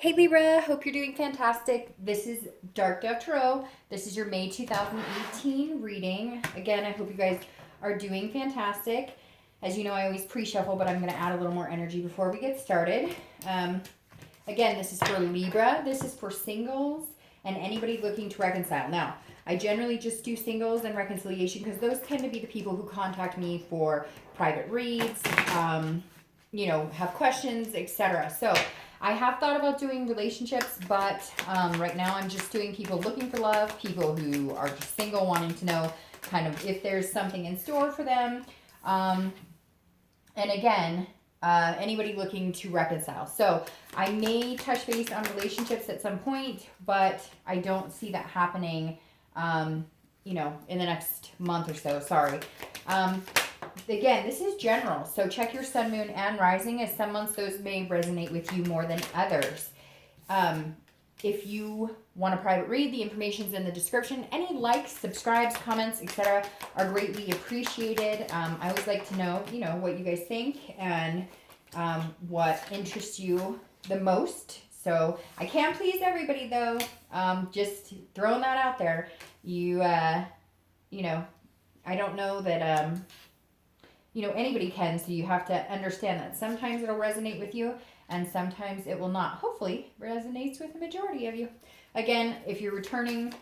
Hey Libra, hope you're doing fantastic. This is Dark Dove Tarot. This is your May 2018 reading. Again, I hope you guys are doing fantastic. As you know, I always pre-shuffle, but I'm going to add a little more energy before we get started. Again, this is for Libra. This is for singles and anybody looking to reconcile. Now, I generally just do singles and reconciliation because those tend to be the people who contact me for private reads, have questions, etc. So I have thought about doing relationships, but right now I'm just doing people looking for love, people who are just single, wanting to know kind of if there's something in store for them. And again, anybody looking to reconcile. So I may touch base on relationships at some point, but I don't see that happening, in the next month or so. Sorry. Again, this is general, so check your sun, moon, and rising, as some months those may resonate with you more than others. If you want a private read, the information's in the description. Any likes, subscribes, comments, etc. are greatly appreciated. I always like to know, what you guys think and what interests you the most. So I can't please everybody, though. Just throwing that out there. I don't know that... anybody can, so you have to understand that sometimes it'll resonate with you and sometimes it will not. Hopefully resonates with the majority of you. Again, if you're returning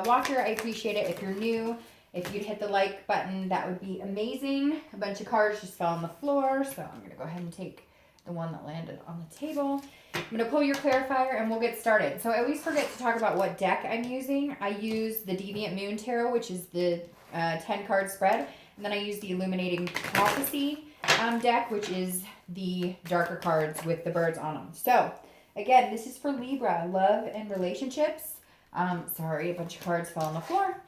watcher, I appreciate it. If you're new, if you'd hit the like button, that would be amazing. A bunch of cards just fell on the floor, so I'm going to go ahead and take the one that landed on the table. I'm going to pull your clarifier and we'll get started. So I always forget to talk about what deck I'm using. I use the Deviant Moon Tarot, which is the 10 card spread. And then I use the Illuminating Prophecy deck, which is the darker cards with the birds on them. So, again, this is for Libra, love and relationships. Sorry, a bunch of cards fell on the floor.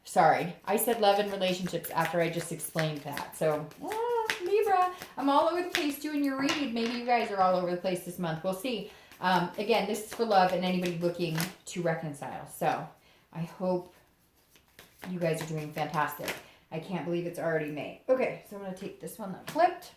Sorry, I said love and relationships after I just explained that. So, Libra, I'm all over the place doing your read. Maybe you guys are all over the place this month. We'll see. Again, this is for love and anybody looking to reconcile. So, I hope you guys are doing fantastic. I can't believe it's already May. Okay, so I'm going to take this one that flipped.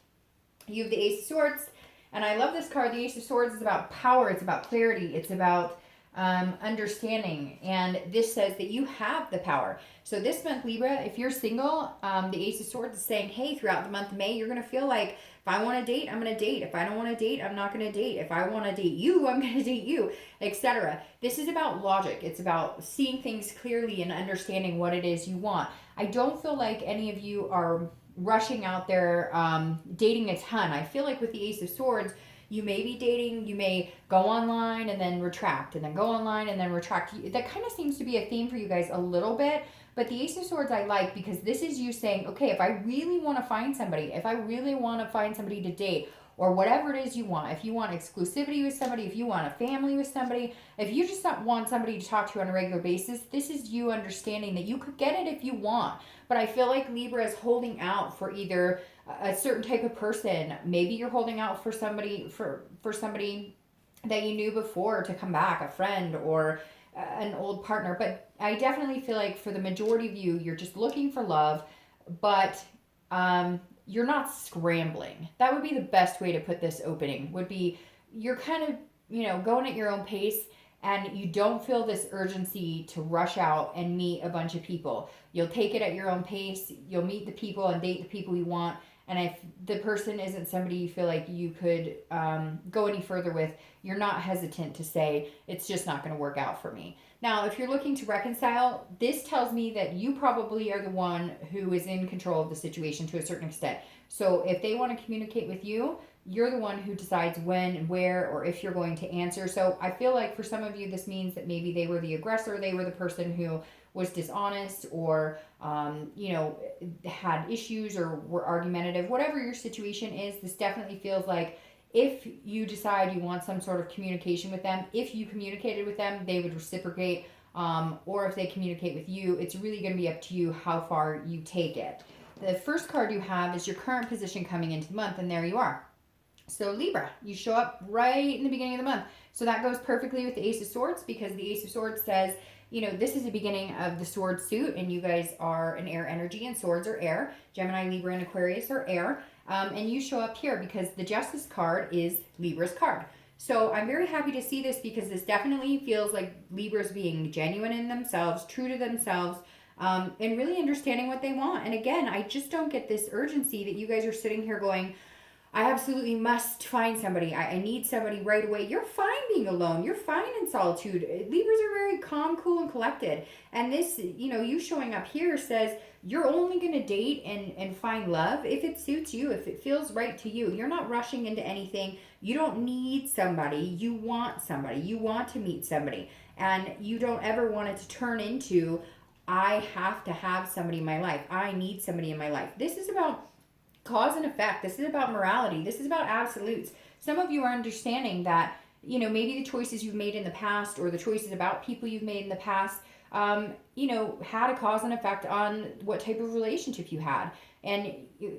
You have the Ace of Swords, and I love this card. The Ace of Swords is about power. It's about clarity. It's about understanding, and this says that you have the power. So this month, Libra, if you're single, the Ace of Swords is saying, hey, throughout the month of May, you're going to feel like, if I want to date, I'm going to date. If I don't want to date, I'm not going to date. If I want to date you, I'm going to date you, etc. This is about logic. It's about seeing things clearly and understanding what it is you want. I don't feel like any of you are rushing out there dating a ton. I feel like with the Ace of Swords, you may be dating, you may go online and then retract, and then go online and then retract. That kind of seems to be a theme for you guys a little bit. But the Ace of Swords I like because this is you saying, okay, if I really want to find somebody, if I really want to find somebody to date, or whatever it is you want, if you want exclusivity with somebody, if you want a family with somebody, if you just want somebody to talk to on a regular basis, this is you understanding that you could get it if you want. But I feel like Libra is holding out for either a certain type of person. Maybe you're holding out for somebody for somebody that you knew before to come back, a friend or an old partner. But I definitely feel like for the majority of you, you're just looking for love, but you're not scrambling. That would be the best way to put this opening, would be you're kind of, going at your own pace, and you don't feel this urgency to rush out and meet a bunch of people. You'll take it at your own pace. You'll meet the people and date the people you want. And if the person isn't somebody you feel like you could go any further with, you're not hesitant to say, it's just not going to work out for me. Now, if you're looking to reconcile, this tells me that you probably are the one who is in control of the situation to a certain extent. So if they want to communicate with you, you're the one who decides when and where, or if you're going to answer. So I feel like for some of you, this means that maybe they were the aggressor, they were the person who was dishonest, or had issues or were argumentative. Whatever your situation is, this definitely feels like if you decide you want some sort of communication with them, if you communicated with them, they would reciprocate, or if they communicate with you, it's really going to be up to you how far you take it. The first card you have is your current position coming into the month, and there you are. So Libra, you show up right in the beginning of the month. So that goes perfectly with the Ace of Swords, because the Ace of Swords says, this is the beginning of the sword suit, and you guys are an air energy, and swords are air. Gemini, Libra, and Aquarius are air. And you show up here because the Justice card is Libra's card. So I'm very happy to see this because this definitely feels like Libras being genuine in themselves, true to themselves, and really understanding what they want. And again, I just don't get this urgency that you guys are sitting here going, I absolutely must find somebody. I need somebody right away. You're fine being alone. You're fine in solitude. Libras are very calm, cool, and collected. And this, you showing up here says you're only going to date and find love if it suits you, if it feels right to you. You're not rushing into anything. You don't need somebody. You want somebody. You want to meet somebody. And you don't ever want it to turn into, I have to have somebody in my life. I need somebody in my life. This is about cause and effect. This is about morality. This is about absolutes. Some of you are understanding that, maybe the choices you've made in the past or the choices about people you've made in the past, had a cause and effect on what type of relationship you had. And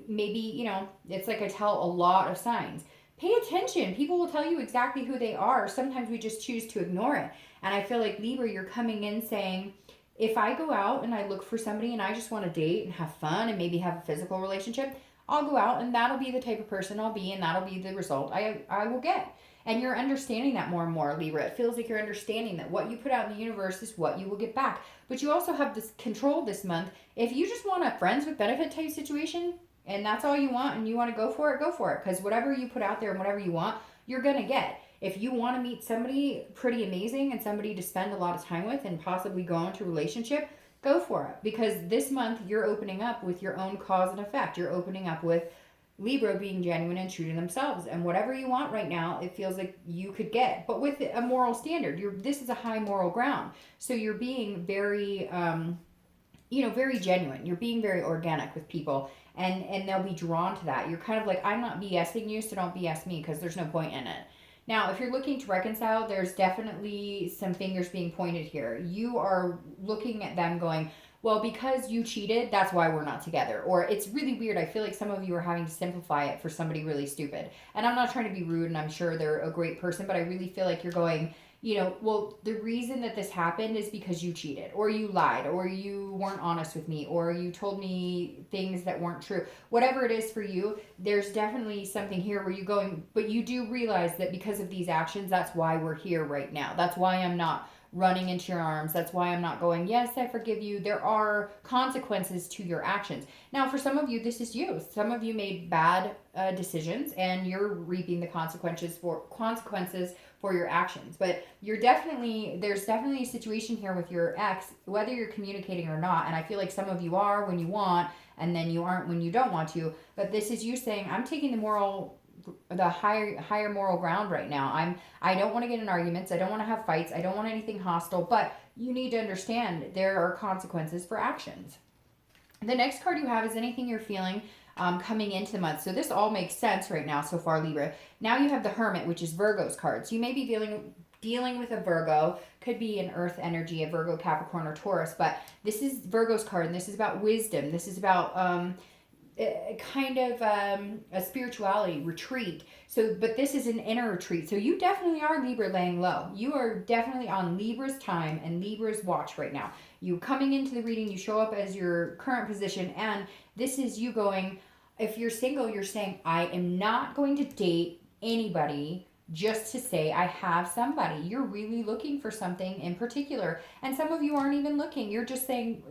maybe, it's like I tell a lot of signs. Pay attention. People will tell you exactly who they are. Sometimes we just choose to ignore it. And I feel like Libra, you're coming in saying, if I go out and I look for somebody and I just want to date and have fun and maybe have a physical relationship, I'll go out and that'll be the type of person I'll be and that'll be the result I will get. And you're understanding that more and more, Libra. It feels like you're understanding that what you put out in the universe is what you will get back. But you also have this control this month. If you just want a friends with benefit type situation and that's all you want and you want to go for it, go for it. Because whatever you put out there and whatever you want, you're going to get. If you want to meet somebody pretty amazing and somebody to spend a lot of time with and possibly go into a relationship, go for it. Because this month you're opening up with your own cause and effect. You're opening up with Libra being genuine and true to themselves. And whatever you want right now, it feels like you could get. But with a moral standard. This is a high moral ground. So you're being very, very genuine. You're being very organic with people. And they'll be drawn to that. You're kind of like, I'm not BSing you, so don't BS me because there's no point in it. Now, if you're looking to reconcile, there's definitely some fingers being pointed here. You are looking at them going, well, because you cheated, that's why we're not together. Or it's really weird. I feel like some of you are having to simplify it for somebody really stupid. And I'm not trying to be rude, and I'm sure they're a great person, but I really feel like you're going, well, the reason that this happened is because you cheated, or you lied, or you weren't honest with me, or you told me things that weren't true. Whatever it is for you, there's definitely something here where you're going, but you do realize that because of these actions, that's why we're here right now. That's why I'm not running into your arms. That's why I'm not going, yes, I forgive you. There are consequences to your actions. Now, for some of you, this is you. Some of you made bad decisions and you're reaping the consequences for your actions. But there's definitely a situation here with your ex, whether you're communicating or not. And I feel like some of you are when you want, and then you aren't when you don't want to. But this is you saying, I'm taking the higher moral ground right now. I don't want to get in arguments. I don't want to have fights. I don't want anything hostile. But you need to understand there are consequences for actions. The next card you have is anything you're feeling coming into the month. So this all makes sense right now so far, Libra. Now you have the Hermit, which is Virgo's card. So you may be dealing with a Virgo, could be an earth energy, a Virgo, Capricorn, or Taurus, but this is Virgo's card, and this is about wisdom. This is about a spirituality retreat. So, but this is an inner retreat. So you definitely are Libra laying low. You are definitely on Libra's time and Libra's watch right now. You coming into the reading, you show up as your current position, and this is you going, if you're single, you're saying, I am not going to date anybody just to say I have somebody. You're really looking for something in particular. And some of you aren't even looking. You're just saying,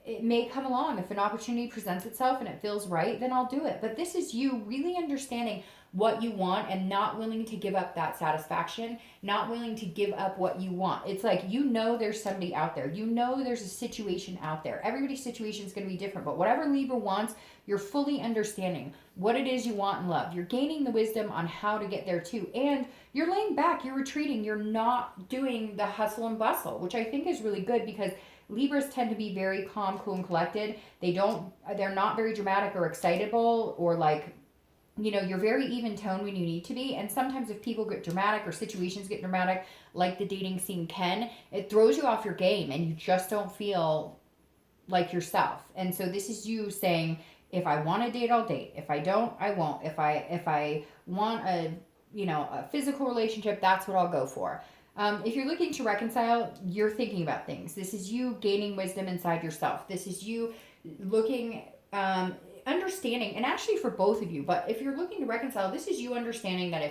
it may come along. If an opportunity presents itself and it feels right, then I'll do it. But this is you really understanding what you want and not willing to give up that satisfaction, not willing to give up what you want. It's like, there's somebody out there. There's a situation out there. Everybody's situation is going to be different, but whatever Libra wants, you're fully understanding what it is you want in love. You're gaining the wisdom on how to get there too. And you're laying back, you're retreating, you're not doing the hustle and bustle, which I think is really good because Libras tend to be very calm, cool, and collected. They're not very dramatic or excitable or you're very even tone when you need to be. And sometimes if people get dramatic or situations get dramatic, like the dating scene can, it throws you off your game and you just don't feel like yourself. And so this is you saying, if I want to date, I'll date. If I don't, I won't. If I want a physical relationship, that's what I'll go for. If you're looking to reconcile, you're thinking about things. This is you gaining wisdom inside yourself. This is you looking, understanding, and actually for both of you, but if you're looking to reconcile, this is you understanding that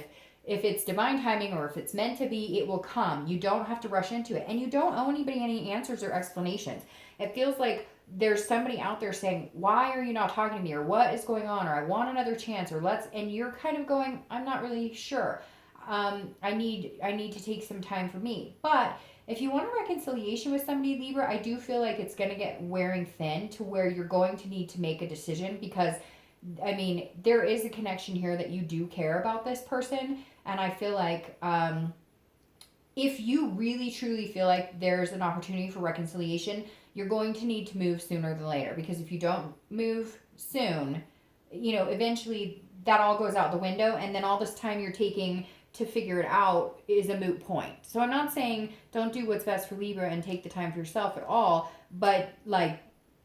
if it's divine timing or if it's meant to be, it will come. You don't have to rush into it. And you don't owe anybody any answers or explanations. It feels like there's somebody out there saying, why are you not talking to me? Or what is going on? Or I want another chance, or and you're kind of going, I'm not really sure. I need to take some time for me. But if you want a reconciliation with somebody, Libra, I do feel like it's going to get wearing thin to where you're going to need to make a decision, because I mean, there is a connection here that you do care about this person. And I feel like if you really truly feel like there's an opportunity for reconciliation, you're going to need to move sooner than later. Because if you don't move soon, eventually that all goes out the window. And then all this time you're taking to figure it out is a moot point. So I'm not saying don't do what's best for Libra and take the time for yourself at all. But like,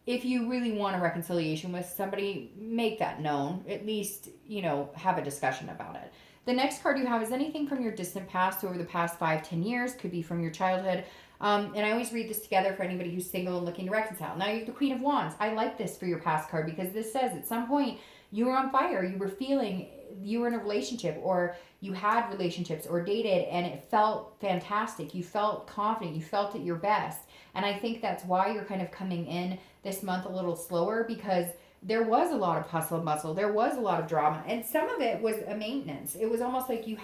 if you really want a reconciliation with somebody, make that known. At least, have a discussion about it. The next card you have is anything from your distant past over the past 5-10 years. Could be from your childhood. And I always read this together for anybody who's single and looking to reconcile. Now you have the Queen of Wands. I like this for your past card, because this says at some point you were on fire. You were in a relationship, or you had relationships or dated, and it felt fantastic. You felt confident. You felt at your best. And I think that's why you're kind of coming in this month a little slower, because there was a lot of hustle and bustle. There was a lot of drama. And some of it was a maintenance. It was almost like you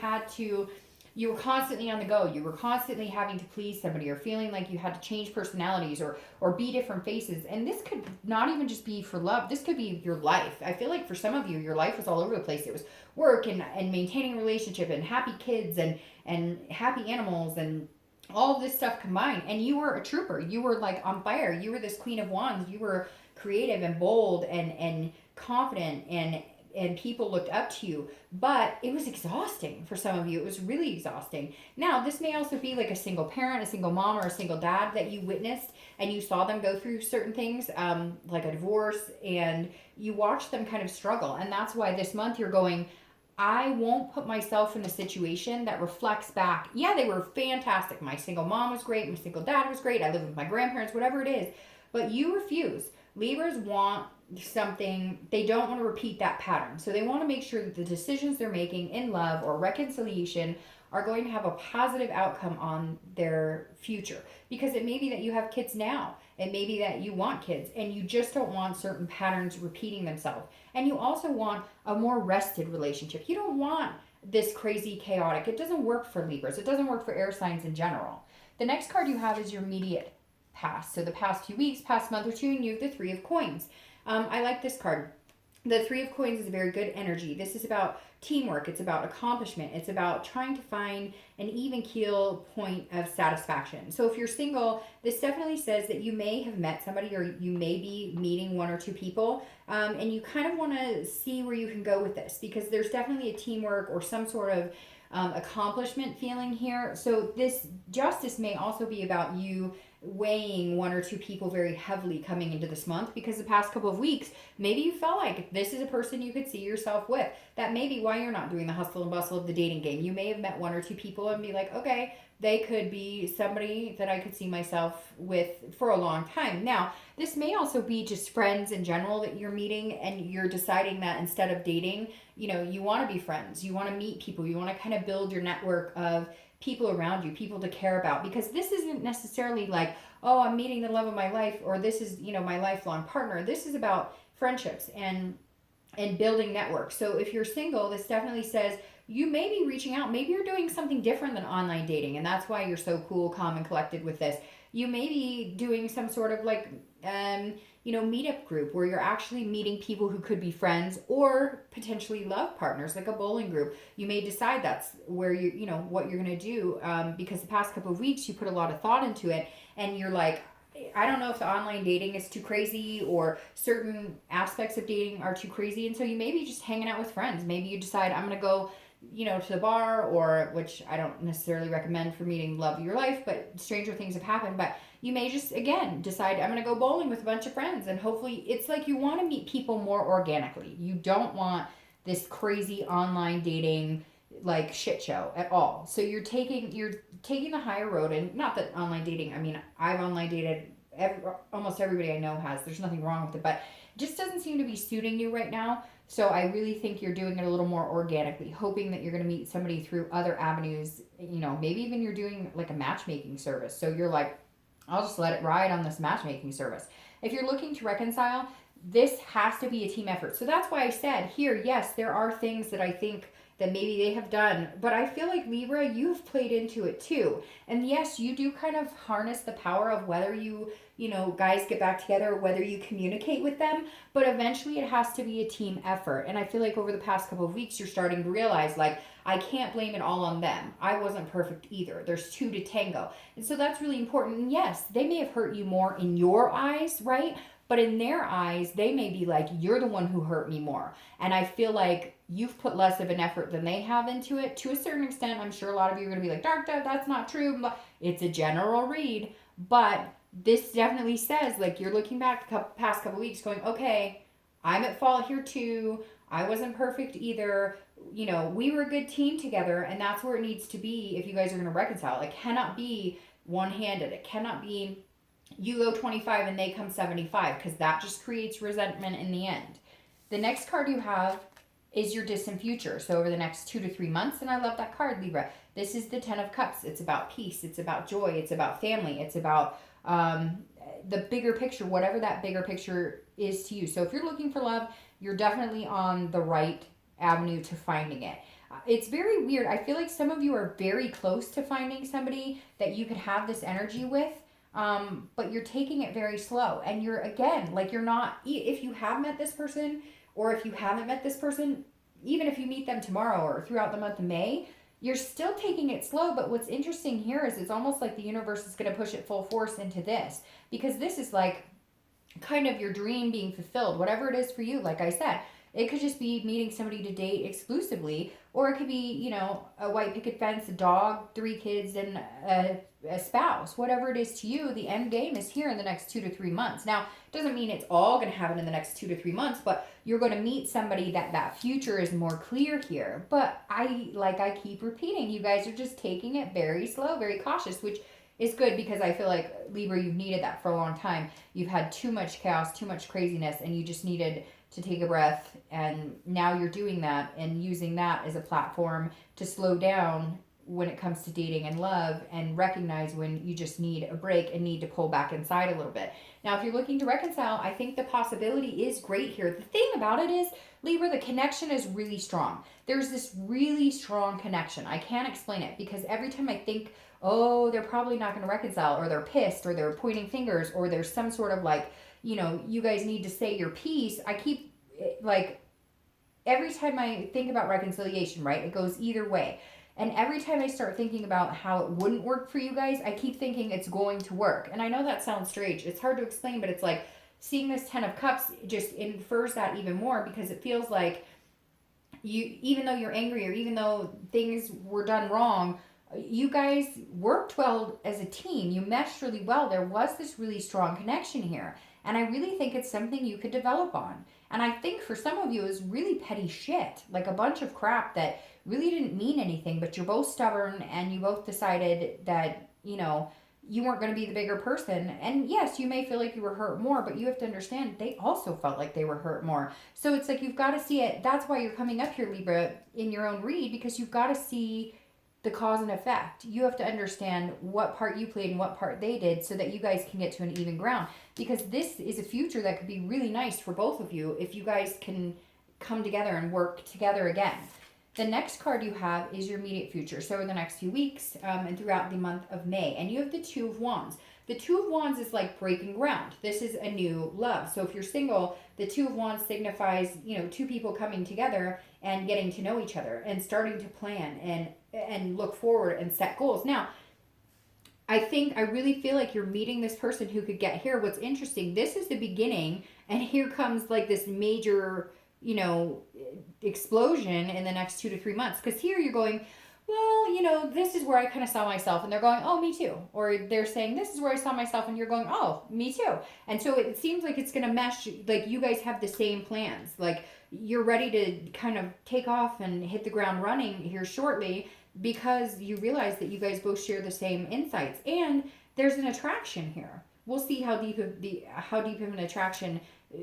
were constantly on the go. You were constantly having to please somebody, or feeling like you had to change personalities or be different faces. And this could not even just be for love. This could be your life. I feel like for some of you, your life was all over the place. It was work and maintaining a relationship and happy kids and happy animals and all of this stuff combined. And you were a trooper. You were like on fire. You were this Queen of Wands. You were creative and bold and confident, and people looked up to you. But it was exhausting for some of you. It was really exhausting. Now, this may also be like a single parent, a single mom, or a single dad that you witnessed, and you saw them go through certain things, like a divorce, and you watched them kind of struggle. And that's why this month you're going, I won't put myself in a situation that reflects back. Yeah, they were fantastic. My single mom was great. My single dad was great. I live with my grandparents, whatever it is. But you refuse. Libras want something, they don't want to repeat that pattern. So they want to make sure that the decisions they're making in love or reconciliation are going to have a positive outcome on their future. Because it may be that you have kids now. It may be that you want kids and you just don't want certain patterns repeating themselves. And you also want a more rested relationship. You don't want this crazy chaotic. It doesn't work for Libras. It doesn't work for air signs in general. The next card you have is your immediate past. So the past few weeks, past month or two, and you have the Three of Coins. I like this card. The Three of Coins is a very good energy. This is about teamwork. It's about accomplishment. It's about trying to find an even keel point of satisfaction. So if you're single, this definitely says that you may have met somebody, or you may be meeting one or two people, and you kind of want to see where you can go with this, because there's definitely a teamwork or some sort of accomplishment feeling here. So this justice may also be about you weighing one or two people very heavily coming into this month, because the past couple of weeks, maybe you felt like this is a person you could see yourself with. That may be why you're not doing the hustle and bustle of the dating game. You may have met one or two people and be like, okay, they could be somebody that I could see myself with for a long time. Now, this may also be just friends in general that you're meeting, and you're deciding that instead of dating, you want to be friends. You want to meet people. You want to kind of build your network of people around you, people to care about, because this isn't necessarily like, oh, I'm meeting the love of my life, or this is, my lifelong partner. This is about friendships and building networks. So if you're single, this definitely says you may be reaching out. Maybe you're doing something different than online dating, and that's why you're so cool, calm, and collected with this. You may be doing some sort of like, meetup group where you're actually meeting people who could be friends or potentially love partners, like a bowling group. You may decide that's where what you're going to do, because the past couple of weeks you put a lot of thought into it, and you're like, I don't know if the online dating is too crazy, or certain aspects of dating are too crazy. And so you may be just hanging out with friends. Maybe you decide, I'm going to go to the bar, or, which I don't necessarily recommend for meeting love of your life, but stranger things have happened. But you may just, again, decide, I'm going to go bowling with a bunch of friends. And hopefully it's like you want to meet people more organically. You don't want this crazy online dating like shit show at all. So you're taking the higher road. And not that online dating, I mean, I've online dated, almost everybody I know has. There's nothing wrong with it, but it just doesn't seem to be suiting you right now. So I really think you're doing it a little more organically, hoping that you're going to meet somebody through other avenues. You know, maybe even you're doing like a matchmaking service. So you're like, I'll just let it ride on this matchmaking service. If you're looking to reconcile, this has to be a team effort. So that's why I said here, yes, there are things that I think that maybe they have done, but I feel like Libra, you've played into it too. And yes, you do kind of harness the power of whether you know, guys get back together, whether you communicate with them, but eventually it has to be a team effort. And I feel like over the past couple of weeks, you're starting to realize, like, I can't blame it all on them. I wasn't perfect either. There's two to tango. And so that's really important. And yes, they may have hurt you more in your eyes, right? But in their eyes, they may be like, you're the one who hurt me more. And I feel like you've put less of an effort than they have into it. To a certain extent, I'm sure a lot of you are going to be like, Dark Dove, that's not true. It's a general read. But this definitely says, like, you're looking back the past couple weeks going, okay, I'm at fault here too. I wasn't perfect either. You know, we were a good team together, and that's where it needs to be if you guys are going to reconcile. It cannot be one-handed. It cannot be you go 25 and they come 75, because that just creates resentment in the end. The next card you have is your distant future. So over the next 2 to 3 months, and I love that card, Libra. This is the 10 of Cups. It's about peace. It's about joy. It's about family. It's about the bigger picture, whatever that bigger picture is to you. So if you're looking for love, you're definitely on the right avenue to finding it. It's very weird. I feel like some of you are very close to finding somebody that you could have this energy with. But you're taking it very slow, and you're, again, like, you're not, if you have met this person, or if you haven't met this person, even if you meet them tomorrow or throughout the month of May, you're still taking it slow. But what's interesting here is it's almost like the universe is going to push it full force into this, because this is like kind of your dream being fulfilled, whatever it is for you. Like I said, it could just be meeting somebody to date exclusively, or it could be, you know, a white picket fence, a dog, 3 kids, and a spouse. Whatever it is to you, the end game is here in the next 2 to 3 months. Now, it doesn't mean it's all going to happen in the next 2 to 3 months, but you're going to meet somebody that future is more clear here. But I keep repeating, you guys are just taking it very slow, very cautious, which is good, because I feel like, Libra, you've needed that for a long time. You've had too much chaos, too much craziness, and you just needed to take a breath, and now you're doing that and using that as a platform to slow down when it comes to dating and love, and recognize when you just need a break and need to pull back inside a little bit. Now, if you're looking to reconcile, I think the possibility is great here. The thing about it is, Libra, the connection is really strong. There's this really strong connection. I can't explain it, because every time I think, oh, they're probably not going to reconcile, or they're pissed, or they're pointing fingers, or there's some sort of, like, you know, you guys need to say your piece, I keep, like, every time I think about reconciliation, right, it goes either way. And every time I start thinking about how it wouldn't work for you guys, I keep thinking it's going to work. And I know that sounds strange. It's hard to explain, but it's like seeing this 10 of Cups just infers that even more, because it feels like you, even though you're angry, or even though things were done wrong, you guys worked well as a team. You meshed really well. There was this really strong connection here. And I really think it's something you could develop on. And I think for some of you, it was really petty shit, like a bunch of crap that really didn't mean anything, but you're both stubborn, and you both decided that, you know, you weren't going to be the bigger person. And yes, you may feel like you were hurt more, but you have to understand they also felt like they were hurt more. So it's like, you've got to see it. That's why you're coming up here, Libra, in your own read, because you've got to see the cause and effect. You have to understand what part you played and what part they did, so that you guys can get to an even ground, because this is a future that could be really nice for both of you if you guys can come together and work together again. The next card you have is your immediate future. So in the next few weeks, and throughout the month of May, and you have the 2 of Wands. The 2 of Wands is like breaking ground. This is a new love. So if you're single, the 2 of Wands signifies, you know, 2 people coming together and getting to know each other and starting to plan and look forward and set goals. Now, I really feel like you're meeting this person who could get here. What's interesting, this is the beginning, and here comes like this major, you know, explosion in the next 2 to 3 months. Because here you're going, well, you know, this is where I kind of saw myself, and they're going, oh, me too. Or they're saying, this is where I saw myself, and you're going, oh, me too. And so it seems like it's going to mesh, like you guys have the same plans. Like you're ready to kind of take off and hit the ground running here shortly, because you realize that you guys both share the same insights, and there's an attraction here. we'll see how deep of an attraction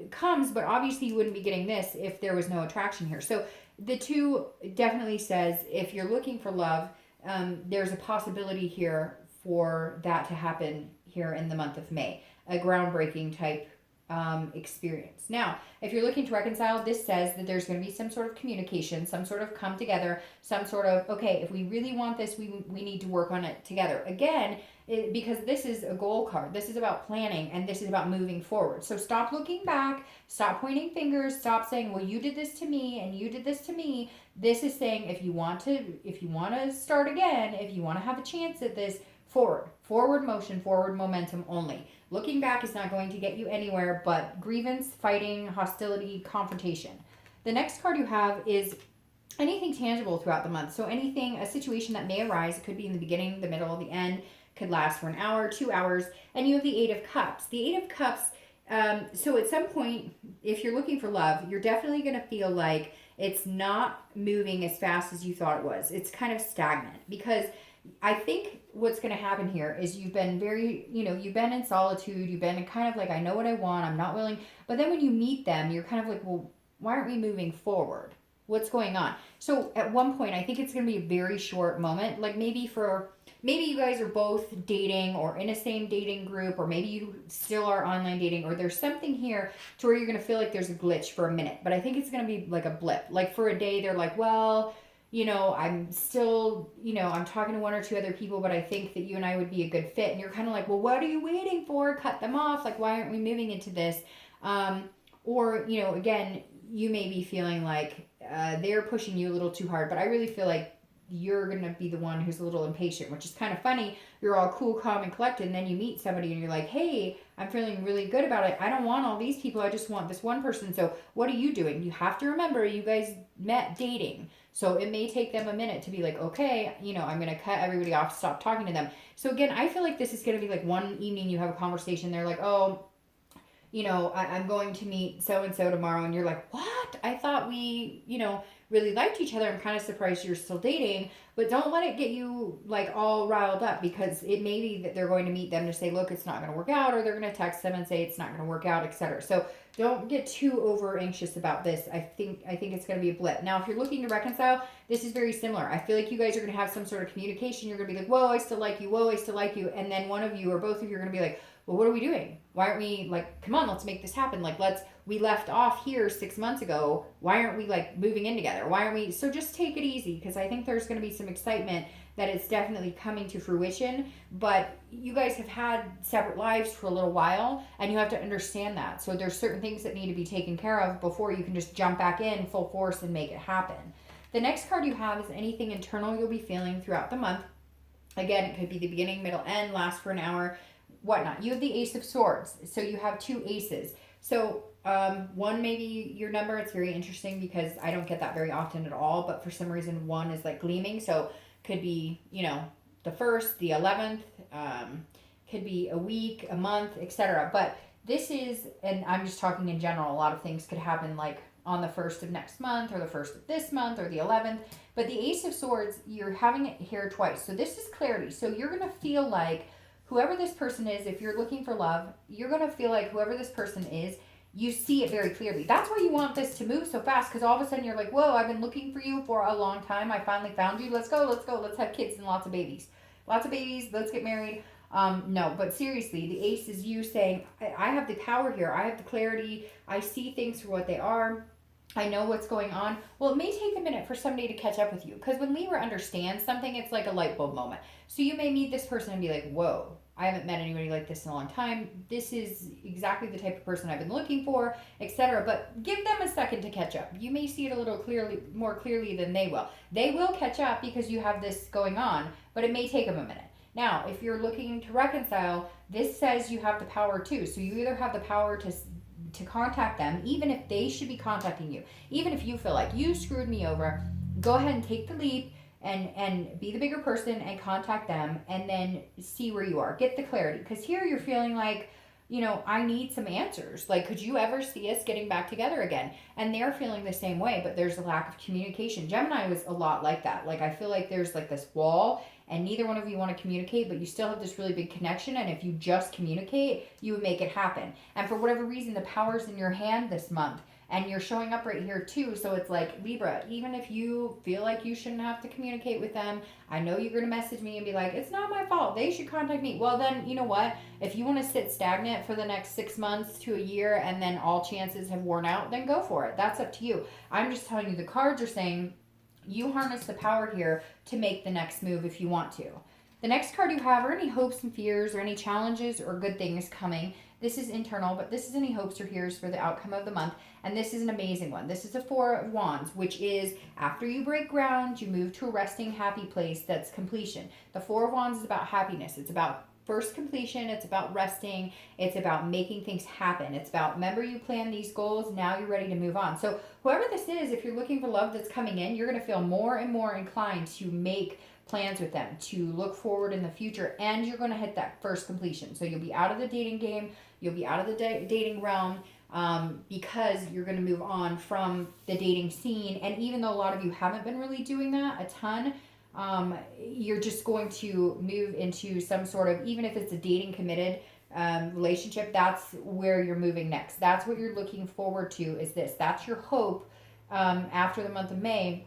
comes, but obviously you wouldn't be getting this if there was no attraction here. So the 2 definitely says if you're looking for love, there's a possibility here for that to happen here in the month of May, a groundbreaking type experience. Now, if you're looking to reconcile, this says that there's going to be some sort of communication, some sort of come together, some sort of, okay, if we really want this, we need to work on it together. Again, because this is a goal card. This is about planning, and this is about moving forward. So stop looking back, stop pointing fingers, stop saying, well, you did this to me and you did this to me. This is saying if you want to start again, if you want to have a chance at this, forward motion, forward momentum only. Looking back is not going to get you anywhere but grievance, fighting, hostility, confrontation. The next card you have is anything tangible throughout the month. So anything, a situation that may arise, it could be in the beginning, the middle, the end, could last for an hour, 2 hours, and you have the 8 of Cups. The 8 of Cups, so at some point, if you're looking for love, you're definitely going to feel like it's not moving as fast as you thought it was. It's kind of stagnant, because I think what's going to happen here is you've been very, you've been in solitude. You've been kind of like, I know what I want. I'm not willing. But then when you meet them, you're kind of like, well, why aren't we moving forward? What's going on? So at one point, I think it's going to be a very short moment. Like maybe you guys are both dating or in a same dating group, or maybe you still are online dating, or there's something here to where you're going to feel like there's a glitch for a minute. But I think it's going to be like a blip. Like for a day, they're like, well, I'm still, I'm talking to 1 or 2 other people, but I think that you and I would be a good fit. And you're kind of like, well, what are you waiting for? Cut them off. Like, why aren't we moving into this? Or, again, you may be feeling like they're pushing you a little too hard, but I really feel like you're going to be the one who's a little impatient, which is kind of funny. You're all cool, calm, and collected, and then you meet somebody and you're like, hey, I'm feeling really good about it. I don't want all these people. I just want this one person. So what are you doing? You have to remember, you guys met dating. So it may take them a minute to be like, okay, I'm going to cut everybody off, stop talking to them. So again, I feel like this is going to be like one evening you have a conversation. They're like, oh, I'm going to meet so-and-so tomorrow. And you're like, what? I thought we, really liked each other. I'm kind of surprised you're still dating. But don't let it get you like all riled up, because it may be that they're going to meet them to say, look, it's not going to work out, or they're going to text them and say it's not going to work out, etc. So don't get too over anxious about this. I think it's going to be a blip. Now, if you're looking to reconcile, this is very similar. I feel like you guys are going to have some sort of communication. You're going to be like, whoa, I still like you. Whoa, I still like you. And then one of you or both of you are going to be like, well, what are we doing? Why aren't we like, come on, let's make this happen. Like, we left off here 6 months ago. Why aren't we like moving in together? Why aren't we? So just take it easy, because I think there's going to be some excitement that it's definitely coming to fruition. But you guys have had separate lives for a little while, and you have to understand that. So there's certain things that need to be taken care of before you can just jump back in full force and make it happen. The next card you have is anything internal you'll be feeling throughout the month. Again, it could be the beginning, middle, end, last for an hour, whatnot. You have the Ace of Swords. So you have 2 aces. So one may be your number. It's very interesting because I don't get that very often at all, but for some reason 1 is like gleaming. So could be, the 1st, the 11th, could be a week, a month, etc. But this is, and I'm just talking in general, a lot of things could happen like on the 1st of next month, or the 1st of this month, or the 11th. But the Ace of Swords, you're having it here twice. So this is clarity. So you're going to feel like whoever this person is, if you're looking for love, you're going to feel like whoever this person is, you see it very clearly. That's why you want this to move so fast, because all of a sudden you're like, whoa, I've been looking for you for a long time. I finally found you. Let's go. Let's have kids and lots of babies. Let's get married. No, but seriously, the Ace is you saying, I have the power here. I have the clarity. I see things for what they are. I know what's going on. Well, it may take a minute for somebody to catch up with you, because when Libra understands something, it's like a light bulb moment. So you may meet this person and be like, whoa, I haven't met anybody like this in a long time. This is exactly the type of person I've been looking for, etc. But give them a second to catch up. You may see it a little more clearly than they will. They will catch up because you have this going on, but it may take them a minute. Now, if you're looking to reconcile, this says you have the power too. So you either have the power to contact them, even if they should be contacting you. Even if you feel like you screwed me over, go ahead and take the leap and be the bigger person and contact them, and then see where you are. Get the clarity. Because here you're feeling like, I need some answers. Like, could you ever see us getting back together again? And they're feeling the same way, but there's a lack of communication. Gemini was a lot like that. Like, I feel like there's like this wall, and neither one of you want to communicate, but you still have this really big connection. And if you just communicate, you would make it happen. And for whatever reason, the power's in your hand this month. And you're showing up right here too. So it's like, Libra, even if you feel like you shouldn't have to communicate with them, I know you're going to message me and be like, it's not my fault, they should contact me. Well, then, you know what? If you want to sit stagnant for the next 6 months to a year and then all chances have worn out, then go for it. That's up to you. I'm just telling you, the cards are saying you harness the power here to make the next move if you want to. The next card you have are any hopes and fears or any challenges or good things coming. This is internal, but this is any hopes or fears for the outcome of the month. And this is an amazing one. This is the Four of Wands, which is after you break ground, you move to a resting, happy place. That's completion. The Four of Wands is about happiness. It's about first completion. It's about resting. It's about making things happen. It's about, remember, you plan these goals. Now you're ready to move on. So whoever this is, if you're looking for love that's coming in, you're going to feel more and more inclined to make plans with them, to look forward in the future, and you're going to hit that first completion. So you'll be out of the dating game. You'll be out of the dating realm. Because you're going to move on from the dating scene. And even though a lot of you haven't been really doing that a ton, you're just going to move into some sort of, even if it's a dating committed relationship, that's where you're moving next. That's what you're looking forward to, is this. That's your hope after the month of May.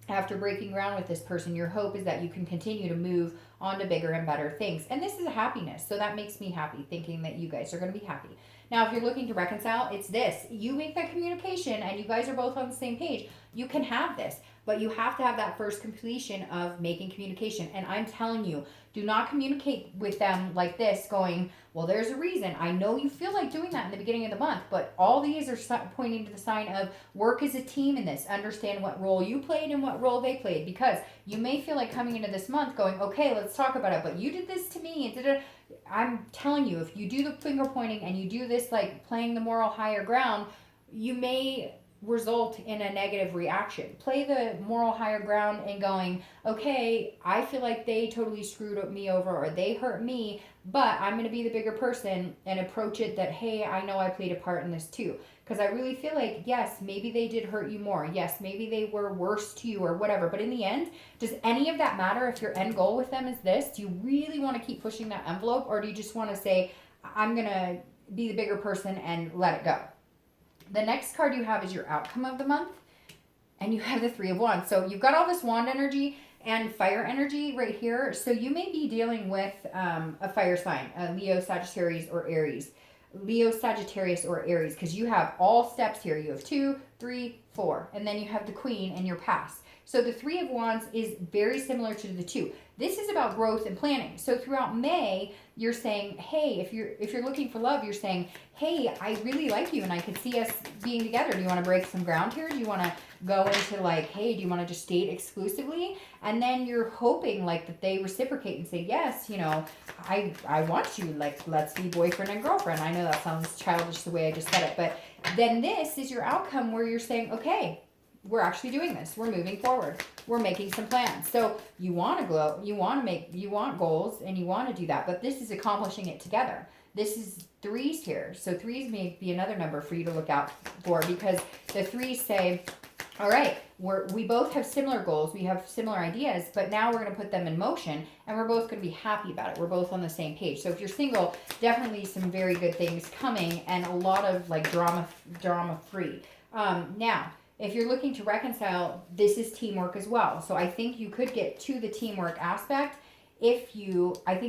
After breaking ground with this person, your hope is that you can continue to move on to bigger and better things. And this is a happiness. So that makes me happy, thinking that you guys are going to be happy. Now, if you're looking to reconcile, it's this. You make that communication and you guys are both on the same page. You can have this, but you have to have that first completion of making communication. And I'm telling you, do not communicate with them like this, going, well, there's a reason. I know you feel like doing that in the beginning of the month, but all these are pointing to the sign of work as a team in this. Understand what role you played and what role they played, because you may feel like coming into this month going, okay, let's talk about it, but you did this to me. I'm telling you, if you do the finger pointing and you do this, like playing the moral higher ground, you may result in a negative reaction. Play the moral higher ground and going, okay, I feel like they totally screwed me over or they hurt me, but I'm going to be the bigger person and approach it that, hey, I know I played a part in this too. Because I really feel like, yes, maybe they did hurt you more. Yes, maybe they were worse to you or whatever. But in the end, does any of that matter if your end goal with them is this? Do you really want to keep pushing that envelope, or do you just want to say, I'm going to be the bigger person and let it go? The next card you have is your outcome of the month, and you have the Three of Wands. So you've got all this wand energy and fire energy right here. So you may be dealing with a fire sign, Leo, Sagittarius, or Aries. Leo, Sagittarius, or Aries, because you have all steps here. You have 2, 3, 4, and then you have the Queen and your past. So the Three of Wands is very similar to the 2. This is about growth and planning. So throughout May, you're saying, hey, if you're looking for love, you're saying, hey, I really like you and I could see us being together. Do you want to break some ground here? Do you want to go into like, hey, do you want to just date exclusively? And then you're hoping like that they reciprocate and say, yes, I want you, like, let's be boyfriend and girlfriend. I know that sounds childish the way I just said it, but then this is your outcome where you're saying, okay, we're actually doing this. We're moving forward. We're making some plans. So you want to grow, you want goals, and you want to do that. But this is accomplishing it together. This is 3s here. So 3s may be another number for you to look out for, because the 3s say, all right, we both have similar goals. We have similar ideas, but now we're going to put them in motion and we're both going to be happy about it. We're both on the same page. So if you're single, definitely some very good things coming and a lot of like drama free. Now, if you're looking to reconcile, this is teamwork as well. So I think you could get to the teamwork aspect if you can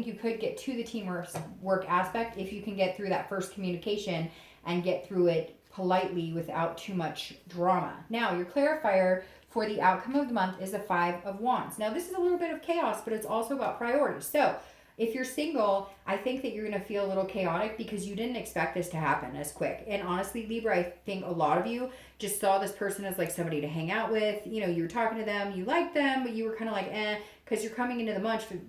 get through that first communication and get through it politely without too much drama. Now, your clarifier for the outcome of the month is a 5 of Wands. Now, this is a little bit of chaos, but it's also about priorities. So if you're single, I think that you're going to feel a little chaotic because you didn't expect this to happen as quick. And honestly, Libra, I think a lot of you just saw this person as like somebody to hang out with. You were talking to them, you liked them, but you were kind of like, because you're coming into the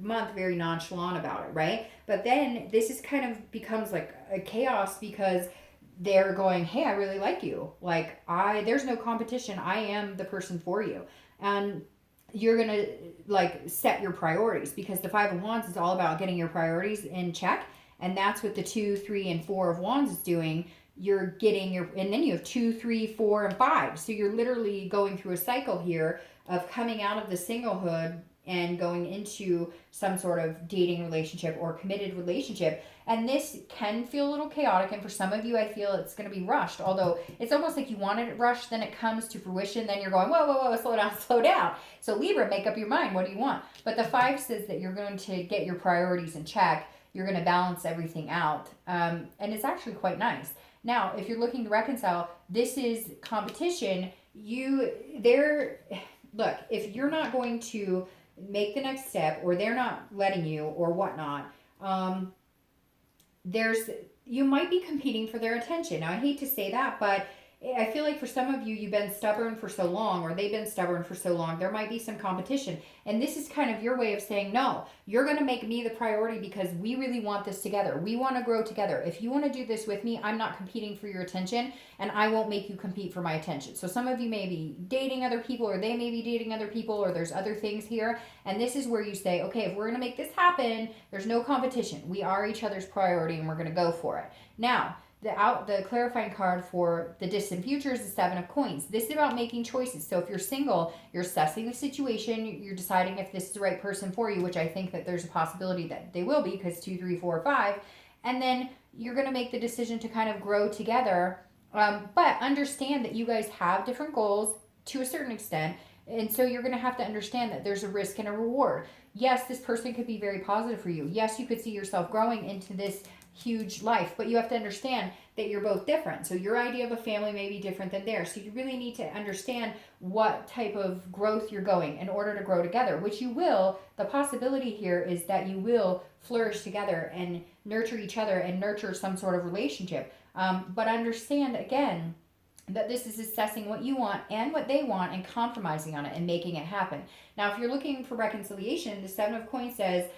month very nonchalant about it, right? But then this is kind of becomes like a chaos because they're going, hey, I really like you. Like, there's no competition. I am the person for you. And you're going to like set your priorities, because the 5 of Wands is all about getting your priorities in check And that's what the 2, 3, and 4 of Wands is doing. You're getting your, and then you have 2, 3, 4, and 5. So you're literally going through a cycle here of coming out of the singlehood and going into some sort of dating relationship or committed relationship. And this can feel a little chaotic. And for some of you, I feel it's going to be rushed. Although it's almost like you wanted it rushed, then it comes to fruition. Then you're going, whoa, whoa, whoa, slow down, slow down. So Libra, make up your mind. What do you want? But the 5 says that you're going to get your priorities in check. You're going to balance everything out. And it's actually quite nice. Now, if you're looking to reconcile, this is competition. Look, if you're not going to make the next step, or they're not letting you, or whatnot, you might be competing for their attention. Now, I hate to say that, but I feel like for some of you, you've been stubborn for so long, or they've been stubborn for so long, there might be some competition. And this is kind of your way of saying, no, you're going to make me the priority because we really want this together. We want to grow together. If you want to do this with me, I'm not competing for your attention, and I won't make you compete for my attention. So some of you may be dating other people, or they may be dating other people, or there's other things here. And this is where you say, okay, if we're going to make this happen, there's no competition. We are each other's priority, and we're going to go for it. Now, the clarifying card for the distant future is the 7 of Coins. This is about making choices. So if you're single, you're assessing the situation, you're deciding if this is the right person for you, which I think that there's a possibility that they will be, because 2, 3, 4, 5. And then you're going to make the decision to kind of grow together. But understand that you guys have different goals to a certain extent. And so you're going to have to understand that there's a risk and a reward. Yes, this person could be very positive for you. Yes, you could see yourself growing into this huge life, but you have to understand that you're both different. So your idea of a family may be different than theirs. So you really need to understand what type of growth you're going in order to grow together, which you will. The possibility here is that you will flourish together and nurture each other and nurture some sort of relationship. But understand, again, that this is assessing what you want and what they want and compromising on it and making it happen. Now, if you're looking for reconciliation, the 7 of Coins says,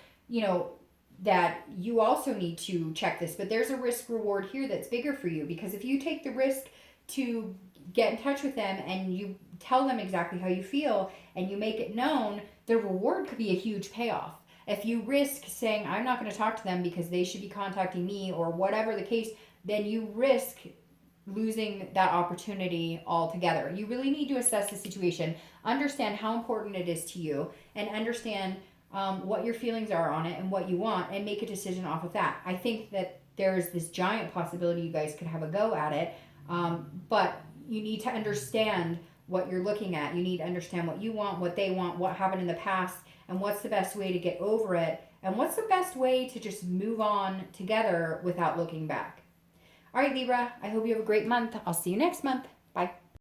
that you also need to check this, but there's a risk reward here that's bigger for you, because if you take the risk to get in touch with them and you tell them exactly how you feel and you make it known, the reward could be a huge payoff. If you risk saying, I'm not going to talk to them because they should be contacting me, or whatever the case, then you risk losing that opportunity altogether. You really need to assess the situation, understand how important it is to you, and understand what your feelings are on it and what you want, and make a decision off of that. I think that there's this giant possibility you guys could have a go at it, but you need to understand what you're looking at. You need to understand what you want, what they want, what happened in the past, and what's the best way to get over it, and what's the best way to just move on together without looking back. All right, Libra, I hope you have a great month. I'll see you next month.